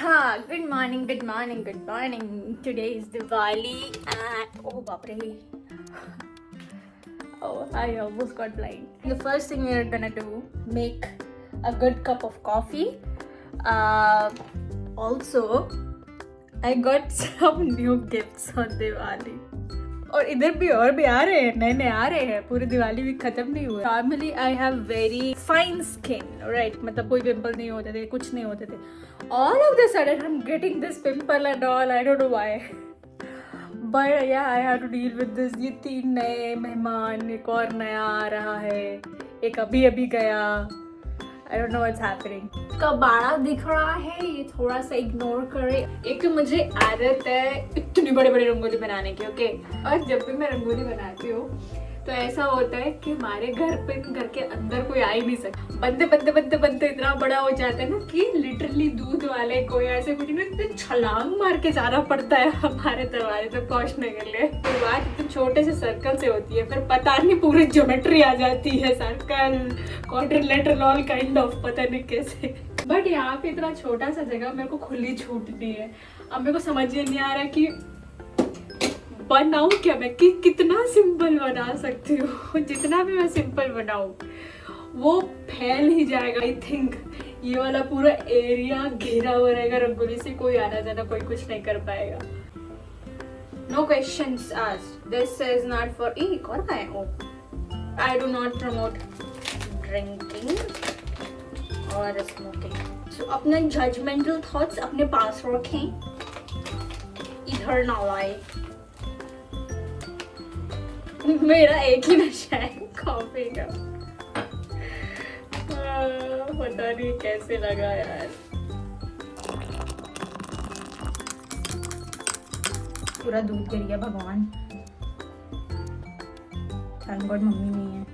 हाँ, good morning, good morning, good morning. Today is Diwali and oh बाप रे. Oh, I almost got blind. The first thing we're gonna do, make a good cup of coffee. Also, I got some new gifts on Diwali. और इधर भी और भी आ रहे हैं, नए नए आ रहे हैं, पूरी दिवाली भी खत्म नहीं हुआ. Normally I have very fine skin, right, मतलब कोई पिंपल नहीं होते थे, कुछ नहीं होते थे. All of the sudden I am getting this pimple and all, I don't know why, but yeah I have to deal with this. ये 3 नए मेहमान, एक और नया आ रहा है, एक अभी अभी गया. I don't know what's happening. कबाड़ा दिख रहा है, ये थोड़ा सा इग्नोर करे. एक तो मुझे आदत है इतनी बड़े बड़े रंगोली बनाने की, ओके. और जब भी मैं रंगोली बनाती हूँ तो ऐसा होता है कि हमारे घर के अंदर कोई आ ही नहीं सकता. बनते इतना बड़ा हो जाता है ना कि लिटरली दूध वाले कोई ऐसे कुछ नहीं, इतने छलांग मार के जाना पड़ता है हमारे दरवाजे तक पहुँचने के लिए. तो बात इतने छोटे से सर्कल से होती है, फिर पता नहीं पूरी ज्योमेट्री आ जाती है, circle, quadrilateral, all kind of, पता नहीं कैसे. बट यहाँ पे इतना छोटा सा जगह मेरे को खुली छूट दी है. अब मेरे को समझ ही नहीं आ रहा कि बनाऊं क्या मैं, कि कितना सिंपल बना सकती हूँ. जितना भी मैं सिंपल बनाऊं वो फैल ही जाएगा. आई थिंक ये वाला पूरा एरिया घेरा हुआ रहेगा रंगोली से, कोई आना जाना कोई कुछ नहीं कर पाएगा. No questions asked. This is not for ई कौन है. Oh I do not promote drinking और स्मोकिंग. सो अपने जजमेंटल थॉट्स अपने पास रखें, इधर ना लाए. मेरा एक ही नशा है कॉफी का. पता नहीं कैसे लगा यार. पूरा दूध गिर गया भगवान. थैंक गॉड मम्मी नहीं है.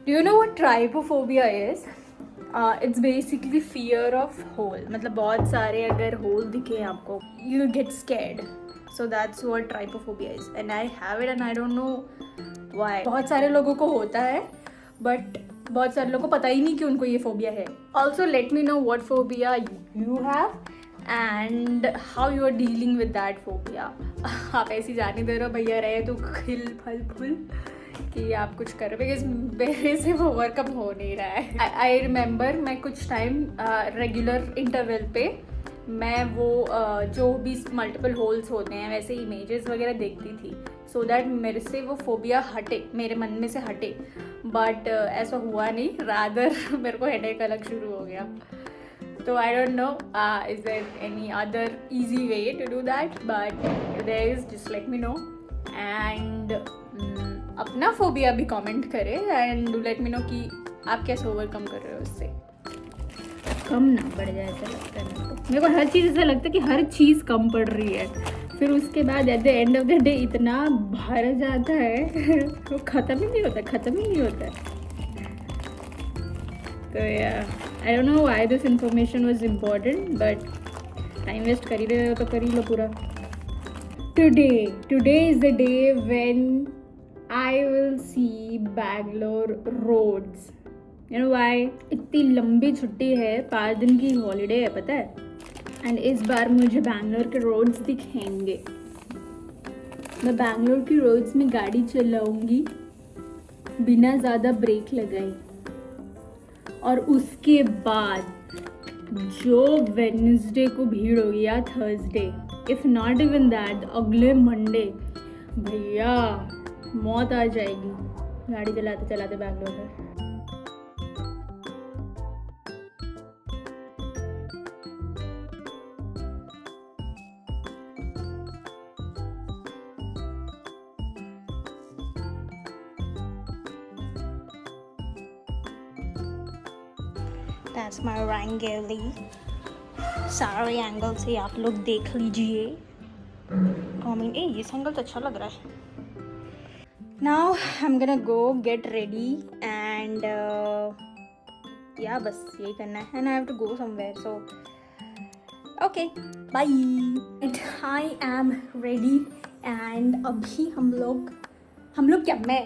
Do you know what trypophobia is? It's basically fear of hole. मतलब बहुत सारे अगर होल दिखे आपको, you get scared. So that's what trypophobia is, and I have it and I don't know why. बहुत सारे लोगों को होता है, but बहुत सारे लोगों को पता ही नहीं कि उनको ये फोबिया है. Also let me know what phobia you have and how you are dealing with that phobia. आप ऐसी जाने दे रहे हो भैया, रहे तो खिल फल फूल कि आप कुछ कर रहे हो, बिकॉज मेरे से वो वर्कअप हो नहीं रहा है. आई रिमेंबर मैं कुछ टाइम रेगुलर इंटरवल पे मैं वो जो भी मल्टीपल होल्स होते हैं वैसे इमेजेस वगैरह देखती थी, सो दैट मेरे से वो फोबिया हटे, मेरे मन में से हटे. बट ऐसा हुआ नहीं, रादर मेरे को हेडेक अलग शुरू हो गया. तो I don't know is there any other easy way to do that, but there is, just let me know. And अपना फोबिया भी कमेंट करें and do let me know कि आप कैसे ओवरकम कर रहे हो उससे. कम ना पड़ जाए ऐसा लगता है मेरे को. हर चीज़ ऐसा लगता है कि हर चीज़ कम पड़ रही है, फिर उसके बाद at the end of the day इतना भर जाता है वो ख़त्म ही नहीं होता, ख़त्म ही नहीं होता. तो यार I don't know why this information was important, but time waste कर ही रहे हो तो कर ही लो पूरा. Today is the day when I will see Bangalore roads. You know why? इतनी लंबी छुट्टी है, 5 दिन की हॉलीडे है, पता है. एंड इस बार मुझे बैंगलोर के रोड्स दिखेंगे. मैं बैंगलोर की रोड्स में गाड़ी चलाऊंगी बिना ज़्यादा ब्रेक लगाई. और उसके बाद जो वेडनेसडे को भीड़ होगी या Thursday, if not even that अगले मंडे, भैया मौत आ जाएगी गाड़ी चलाते चलाते बैंगलोर में. That's my rangoli. सारे एंगल से आप लोग देख लीजिए. कमेंट ये एंगल तो अच्छा लग रहा है. Now I'm gonna go get ready and बस यही करना है. And I have to go somewhere, so okay, bye. And I am ready and अभी हम लोग क्या, मैं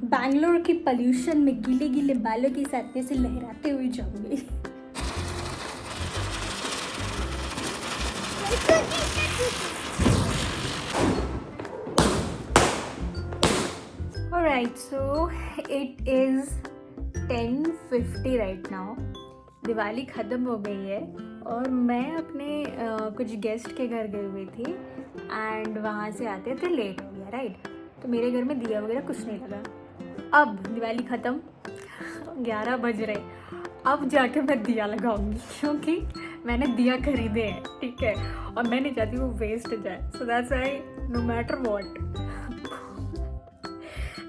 बैंगलोर की पॉल्यूशन में गीले गीले बालों के साथ से लहराते हुए जाऊंगी. Alright, so it is 10:50 right now. Diwali ख़त्म हो गई है और मैं अपने कुछ गेस्ट के घर गई हुई थी एंड वहाँ से आते थे लेट हो गया, राइट। तो मेरे घर में दिया वगैरह कुछ नहीं लगा। अब दिवाली ख़त्म, 11 बज रहे, अब जाके मैं दिया लगाऊंगी क्योंकि मैंने दिया खरीदे हैं, ठीक है, और मैं नहीं चाहती वो वेस्ट जाए। So that's why no matter what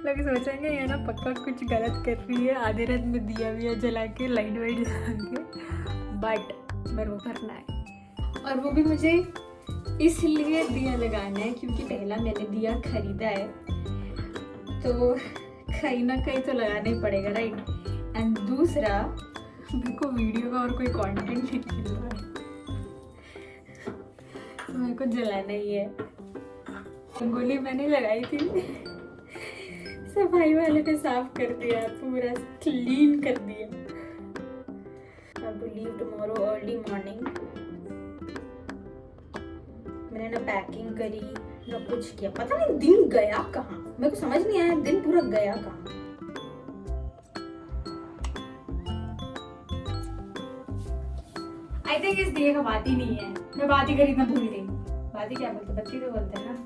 लोग सोचेंगे ये ना पक्का कुछ गलत कर रही है, आधी रात में दिया विया जला के लाइट वाइट जला के, बट मेरे को करना है। और वो भी मुझे इसलिए दिया लगाना है क्योंकि पहला मैंने दिया खरीदा है तो कहीं ना कहीं तो लगाना ही पड़ेगा, राइट। एंड दूसरा, मेरे को वीडियो का और कोई कंटेंट नहीं मिल रहा है, तो मेरे को जलाना ही है। रंगोली मैंने लगाई थी, सफाई वाले ने साफ कर दिया, पूरा क्लीन कर दिया। I to leave tomorrow early morning. मैंने ना पैकिंग करी ना कुछ किया, पता नहीं दिन गया कहाँ, मेरे को समझ नहीं आया दिन पूरा गया कहाँ। आई थिंक इस दिए का बात ही नहीं है, मैं बात ही खरीदना भूल गई। बात ही क्या बोलते, बत्ती तो बोलते हैं ना।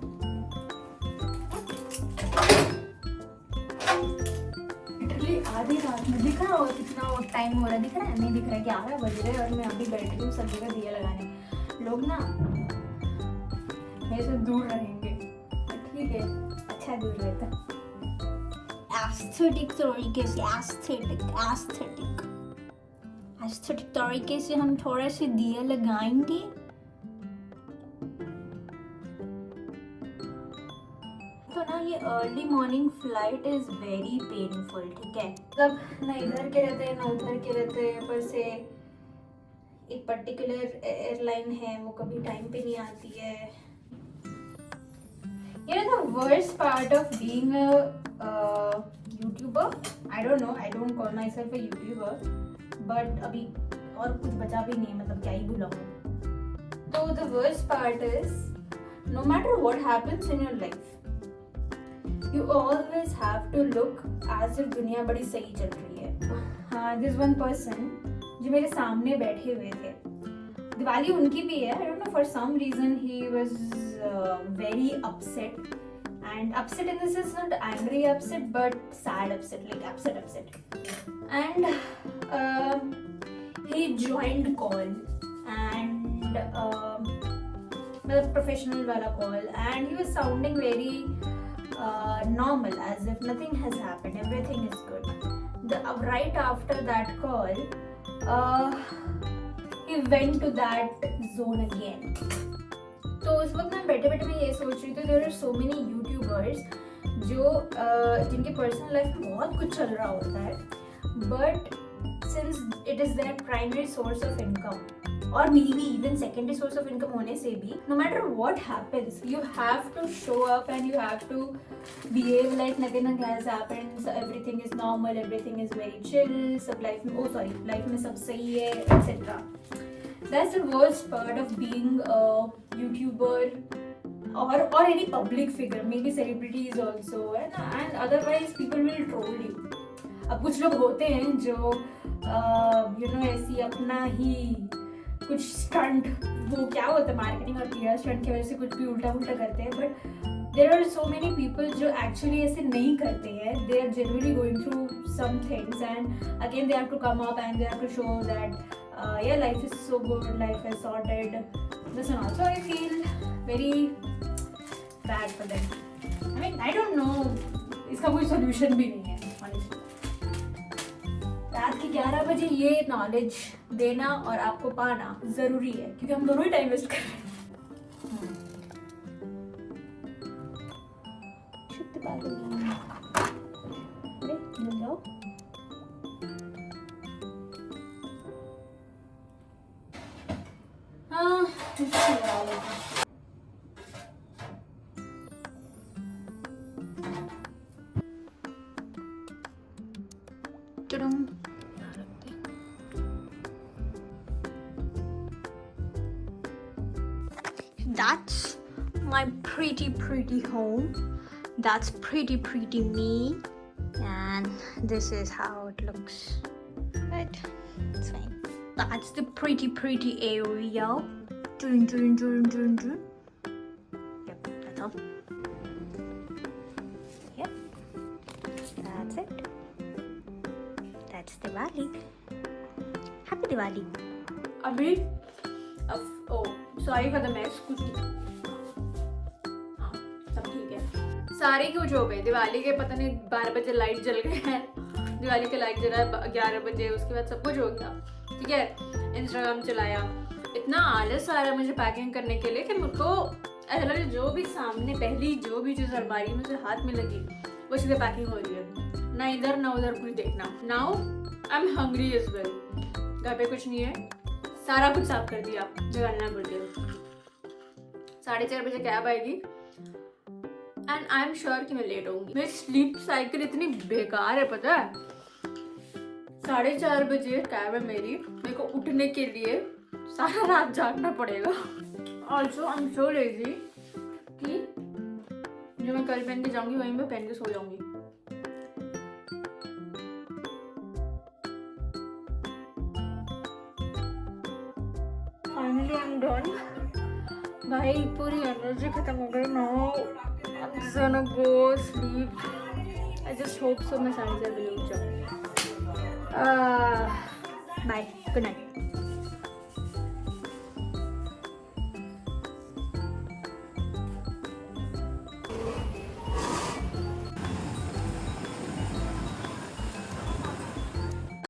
आधी रात में दिख रहा हो कितना टाइम हो रहा है, दिख रहा है? नहीं दिख रहा है, 11 बज रहे और मैं अभी बैठी हूँ सब जगह दिया लगाने। लोग ना मेरे से दूर रहेंगे, ठीक है, अच्छा दूर रहता। एस्थेटिक तरीके से, एस्थेटिक तरीके से हम थोड़ा से दिया लगाएंगे। तो ना ये early morning flight is very painful, ठीक है, मतलब ना इधर के रहते हैं ना उधर के रहते हैं, ऊपर से एक पर्टिकुलर एयरलाइन है वो कभी टाइम पे नहीं आती है। You know the worst part of being a YouTuber, I don't know, I don't call myself a YouTuber, but अभी और कुछ बचा भी नहीं है, मतलब क्या ही बुलाऊं। तो the worst part is, no matter what happens in your life, you always have to look as if दुनिया बड़ी सही चल रही है। हाँ, this one person जो मेरे सामने बैठे हुए थे, दिवाली उनकी भी है, I don't know, for some reason he was very upset, and upset in the sense not angry upset but sad upset, like upset, and he joined call and मतलब professional वाला call, and he was sounding very normal, as if nothing has happened, everything is good. Right after that call, he went to that zone again. तो उस वक्त मैं बैठे बैठे मैं ये सोच रही थी, there are so many YouTubers जो जिनके पर्सनल लाइफ में बहुत कुछ चल रहा होता है, but since it is their primary source of income, or maybe even secondary source of income होने से भी, no matter what happens, you have to show up and you have to behave like nothing has happened, so everything is normal, everything is very chill, सब life में, life में सब सही है, etc. That's the worst part of being a YouTuber or any public figure, maybe celebrities also, and otherwise people will troll you. अब कुछ लोग होते हैं जो ऐसी अपना ही कुछ स्टंट, वो क्या होता है मार्केटिंग और पीआर स्टंट की वजह से कुछ भी उल्टा करते हैं, but there are so many people जो एक्चुअली ऐसे नहीं करते हैं, they are generally going through some things and again they have to come up and they have to show that yeah, life is so good, life is sorted, this and also I feel very bad for them. I mean, I don't know, इसका कोई solution भी नहीं है honestly. रात के 11 बजे ये knowledge देना और आपको पाना जरूरी है क्योंकि हम दोनों ही टाइम वेस्ट कर रहे हैं। शुद्ध बात है। अरे मिल जाओ। that's my pretty home. That's pretty me. And this is how it looks. Right? It's fine. That's the pretty area. Yep, that's all. Yep. That's it. That's Diwali. Happy Diwali. अभी ओ sorry for the mess कुछ हाँ सब ठीक है। सारे कुछ हो गए दिवाली के, पता नहीं 12 बजे लाइट जल गए हैं, दिवाली के लाइट जला 11 बजे, उसके बाद सब कुछ हो गया। ठीक है, इंस्टाग्राम चलाया, इतना आलस आ रहा है मुझे पैकिंग करने के लिए कि मुझको ऐसा लग रहा है जो भी सामने पहली जो भी चीज़ अलमारी में से हाथ में लगी वो सीधे पैकिंग हो रही है, ना इधर ना उधर कुछ देखना। Now I am hungry as well. घर पे कुछ नहीं है, सारा कुछ साफ कर दिया, निकालना पड़ गया। 4:30 बजे कैब आएगी एंड आई एम श्योर कि मैं लेट होंगी। मेरी स्लीप साइकिल इतनी बेकार है, पता है। 4:30 बजे कैब है मेरे को उठने के लिए सारा रात जागना पड़ेगा। Also I am so lazy कि जो मैं कल पहन के जाऊंगी वहीं मैं पहन के सो जाऊंगी। Finally I am done. भाई पूरी एनर्जी खत्म हो गई। Now I am just gonna go sleep. I just hope so मैं 4:30 बजे उठ जाऊँ। Bye, good night.